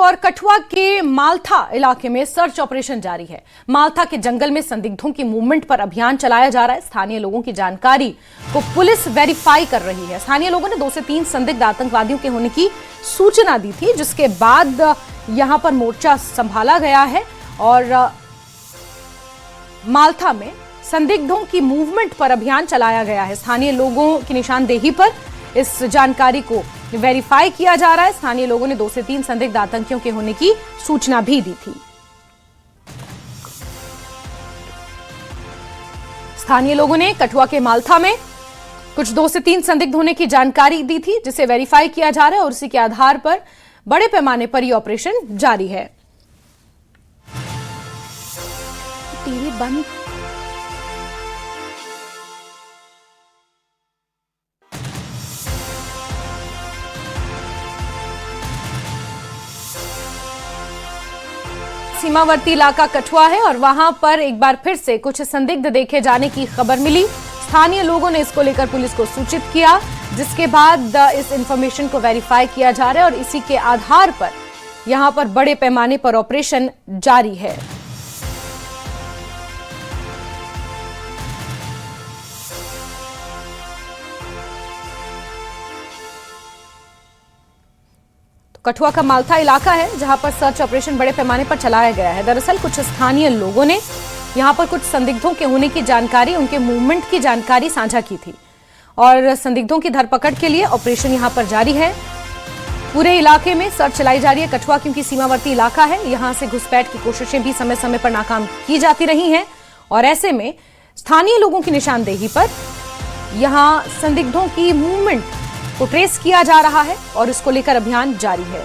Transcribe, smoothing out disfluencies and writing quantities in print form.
और कठुआ के मालथा इलाके में सर्च ऑपरेशन जारी है। मालथा के जंगल में संदिग्धों की मूवमेंट पर अभियान चलाया जा रहा है। स्थानीय लोगों की जानकारी को पुलिस वेरीफाई कर रही है। स्थानीय लोगों ने 2 से 3 संदिग्ध आतंकवादियों के होने की सूचना दी थी, जिसके बाद यहां पर मोर्चा संभाला गया है और मालथा में संदिग्धों की मूवमेंट पर अभियान चलाया गया है। स्थानीय लोगों की निशानदेही पर इस जानकारी को वेरीफाई किया जा रहा है। स्थानीय लोगों ने 2 से 3 संदिग्ध आतंकियों के होने की सूचना भी दी थी। स्थानीय लोगों ने कठुआ के मालथा में कुछ 2 से 3 संदिग्ध होने की जानकारी दी थी, जिसे वेरीफाई किया जा रहा है और उसी के आधार पर बड़े पैमाने पर यह ऑपरेशन जारी है। टीवी बंद। सीमावर्ती इलाका कठुआ है और वहां पर एक बार फिर से कुछ संदिग्ध देखे जाने की खबर मिली। स्थानीय लोगों ने इसको लेकर पुलिस को सूचित किया, जिसके बाद इस इंफॉर्मेशन को वेरीफाई किया जा रहा है और इसी के आधार पर यहां पर बड़े पैमाने पर ऑपरेशन जारी है। कठुआ का मालथा इलाका है जहां पर सर्च ऑपरेशन बड़े पैमाने पर चलाया गया है। दरअसल कुछ स्थानीय लोगों ने यहां पर कुछ संदिग्धों के होने की जानकारी, उनके मूवमेंट की जानकारी साझा की थी और संदिग्धों की धरपकड़ के लिए ऑपरेशन यहां पर जारी है। पूरे इलाके में सर्च चलाई जा रही है। कठुआ क्योंकि सीमावर्ती इलाका है, यहां से घुसपैठ की कोशिशें भी समय समय पर नाकाम की जाती रही हैं और ऐसे में स्थानीय लोगों की निशानदेही पर यहां संदिग्धों की मूवमेंट को ट्रेस किया जा रहा है और इसको लेकर अभियान जारी है।